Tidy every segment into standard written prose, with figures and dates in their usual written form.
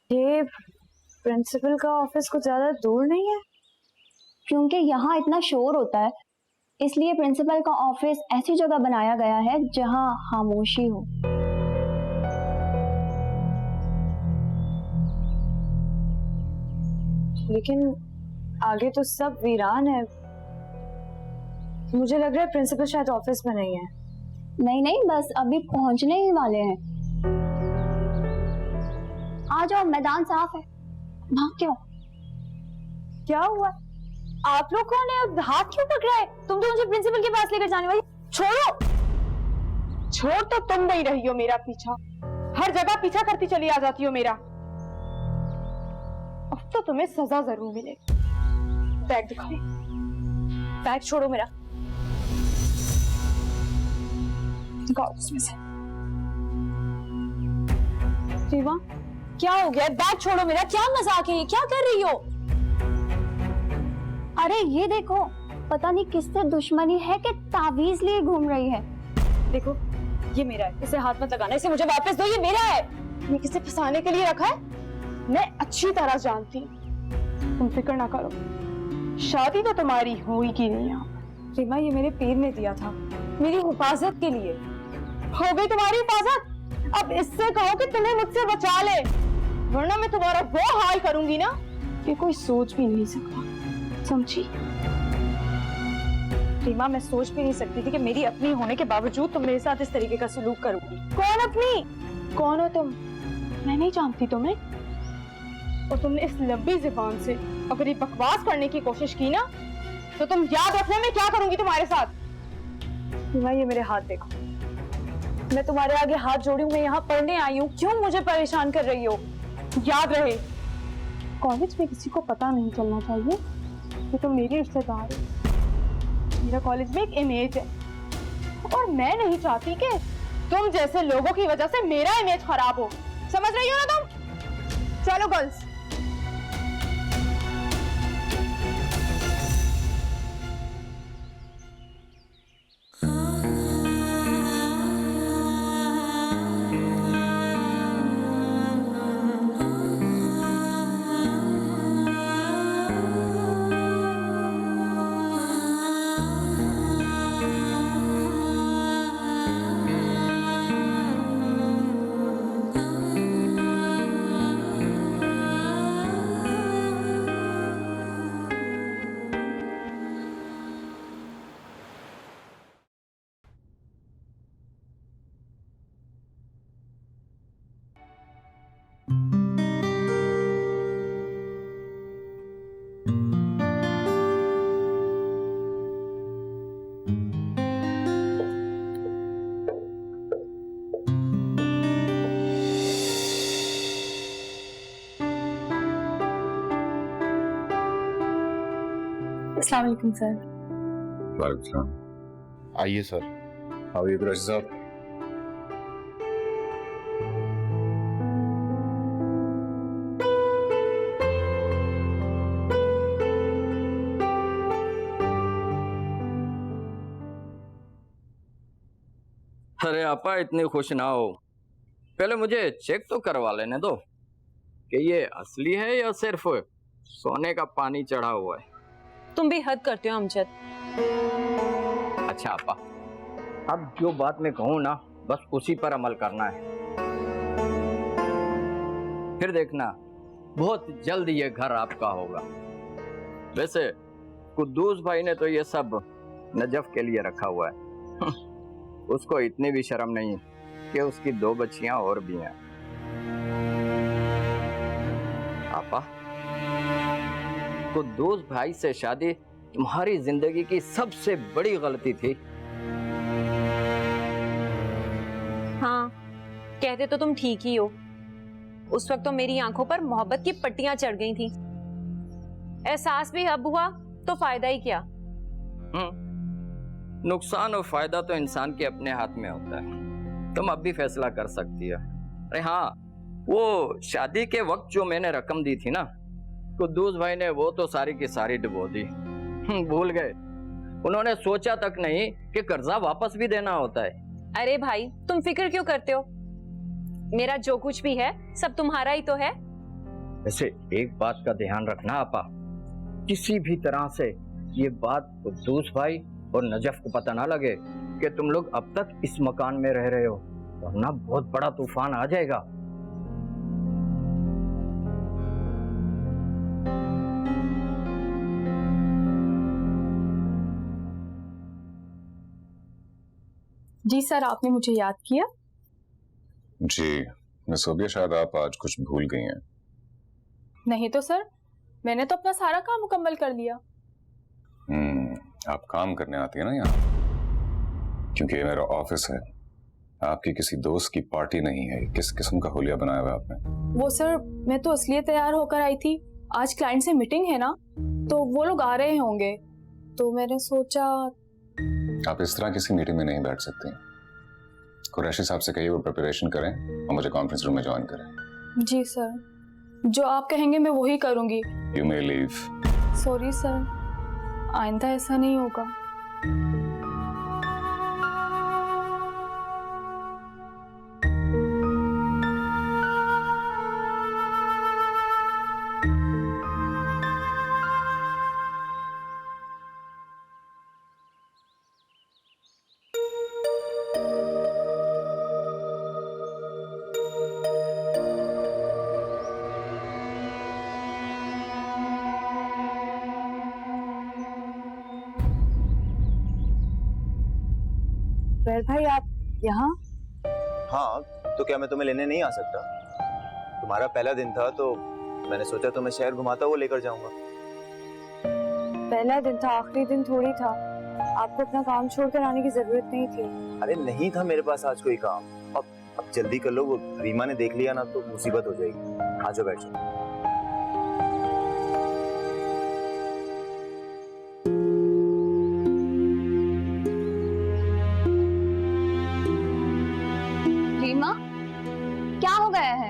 ये प्रिंसिपल का ऑफिस कुछ ज्यादा दूर नहीं है? क्योंकि यहाँ इतना शोर होता है, इसलिए प्रिंसिपल का ऑफिस ऐसी जगह बनाया गया है जहाँ खामोशी हो। लेकिन आगे तो सब वीरान है। मुझे लग रहा है प्रिंसिपल शायद ऑफिस में नहीं है। नहीं नहीं, बस अभी पहुंचने ही वाले हैं। आ जाओ, मैदान साफ है, भाग के आओ। क्या हुआ? आप लोग कौन है और हाथ क्यों पकड़ा है? तुम तो मुझे प्रिंसिपल के पास लेकर जाने वाली। छोड़ो। छोड़ तो तुम नहीं रही हो मेरा पीछा, हर जगह पीछा करती चली आ जाती हो मेरा। अब तो तुम्हें सजा जरूर मिलेगी। बैग दिखाओ। बैग छोड़ो मेरा। दिखाओ उसमें से। रीवा, क्या हो गया? बैग छोड़ो मेरा। क्या मजाक है ये? क्या कर रही हो? अरे ये देखो, पता नहीं किससे दुश्मनी है कि तावीज लिए घूम रही है। देखो, ये मेरा है, इसे हाथ मत लगाना। इसे मुझे वापस दो, ये मेरा है। ये किसे फंसाने के लिए रखा है मैं अच्छी तरह जानती हूँ। तुम फिक्र ना करो, शादी तो तुम्हारी होगी नहीं। यहाँ रीमा, ये मेरे पीर ने दिया था, मेरी हिफाजत के लिए। हो गई तुम्हारी हिफाजत। अब इससे कहो कि तुम्हें मुझसे बचा ले, वरना मैं तुम्हारा वो हाल करूंगी ना कि कोई सोच भी नहीं सकता, समझी? रीमा, मैं सोच भी नहीं सकती थी कि मेरी अपनी होने के बावजूद तुम मेरे साथ इस तरीके का सलूक करोगी। कौन अपनी? कौन हो तुम? मैं नहीं जानती तुम्हें। और तुमने इस लंबी जुबान से अगर ये बकवास करने की कोशिश की ना, तो तुम याद रखना मैं क्या करूंगी तुम्हारे साथ। रीमा, ये मेरे हाथ देखो। मैं तुम्हारे आगे हाथ जोड़ी हूँ। मैं यहाँ पढ़ने आई हूँ। क्यों मुझे परेशान कर रही हो? याद रहे, कॉलेज में किसी को पता नहीं चलना चाहिए कि तुम मेरी रिश्तेदार हो। मेरा कॉलेज में एक इमेज है और मैं नहीं चाहती कि तुम जैसे लोगों की वजह से मेरा इमेज खराब हो। समझ रही हो ना तुम? चलो गर्ल्स। अस्सलाम वालेकुम सर। वालेकुम सलाम। आइए sir. How are you Qureshi साहब? अरे आपा, इतनी खुश ना हो। पहले मुझे चेक तो करवा लेने दो कि ये असली है या सिर्फ सोने का पानी चढ़ा हुआ है। तुम भी हद करते हो अमजद। अच्छा आपा, अब जो बात मैं कहूँ ना, बस उसी पर अमल करना है। फिर देखना, बहुत जल्द ये घर आपका होगा। वैसे कुद्दूस भाई ने तो ये सब नजफ के लिए रखा हुआ है। उसको इतनी भी शर्म नहीं कि उसकी 2 बच्चियां और भी हैं। आपा, कुद्दूस भाई से शादी तुम्हारी जिंदगी की सबसे बड़ी गलती थी। हाँ, कहते तो तुम ठीक ही हो। उस वक्त तो मेरी आंखों पर मोहब्बत की पट्टियां चढ़ गई थी। एहसास भी अब हुआ तो फायदा ही क्या। नुकसान और फायदा तो इंसान के अपने हाथ में होता है। तुम अब भी फैसला कर सकती है। अरे हाँ, वो शादी के वक्त जो मैंने रकम दी थी ना, कुद्दूस भाई ने वो तो सारी की सारी डुबो दी। भूल गए। उन्होंने सोचा तक नहीं कि कर्जा वापस भी देना होता है। अरे भाई, तुम फिक्र क्यों करते हो? मेरा जो कुछ भी है सब तुम्हारा ही तो है। वैसे एक बात का ध्यान रखना आपा, किसी भी तरह से ये बात कुद्दूस भाई और नजफ को पता ना लगे कि तुम लोग अब तक इस मकान में रह रहे हो, वरना बहुत बड़ा तूफान आ जाएगा। जी सर, आपने मुझे याद किया? जी मिस सोबिया, शायद आप आज कुछ भूल गई हैं। नहीं तो सर, मैंने तो अपना सारा काम मुकम्मल कर लिया। आप काम करने आती है ना यहाँ, क्योंकि ये मेरा ऑफिस है, आपकी किसी दोस्त की पार्टी नहीं है। किस किस्म का हुलिया बनाया हुआ आपने? वो सर, मैं तो इसलिए तैयार होकर आई थी, आज क्लाइंट से मीटिंग है ना, तो वो लोग आ रहे होंगे, तो मैंने सोचा। आप इस तरह किसी मीटिंग में नहीं बैठ सकती। कुरैशी साहब से कहिए वो प्रिपरेशन करें और मुझे कॉन्फ्रेंस रूम में ज्वाइन करें। जी सर, जो आप कहेंगे मैं वही करूंगी। You may leave. Sorry sir, आइंदा ऐसा नहीं होगा। बैर भाई, आप यहाँ? हाँ, तो क्या मैं तुम्हें लेने नहीं आ सकता? तुम्हारा पहला दिन था तो मैंने सोचा तुम्हें शहर घुमाता हुआ लेकर जाऊंगा। पहला दिन था, आखिरी दिन थोड़ी था। आपको अपना काम छोड़कर आने की जरूरत नहीं थी। अरे नहीं था मेरे पास आज कोई काम। अब जल्दी कर लो, वो रीमा ने देख लिया ना तो मुसीबत हो जाएगी। आ जाओ, बैठ जाओ। रीमा, क्या हो गया है?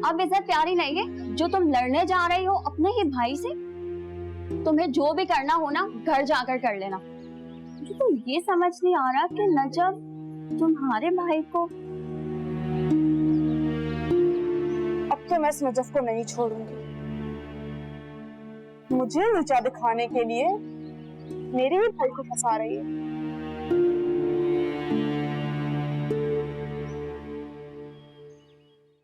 अब इज्जत प्यारी नहीं है जो तुम लड़ने जा रही हो अपने ही भाई से? तुम्हें जो भी करना हो ना घर जाकर कर लेना। मुझे तो ये समझ नहीं आ रहा कि नजफ तुम्हारे भाई को। अब तो मैं इस नजफ को नहीं छोड़ूंगी। मुझे नीचा दिखाने के लिए मेरे ही भाई को फंसा रही है।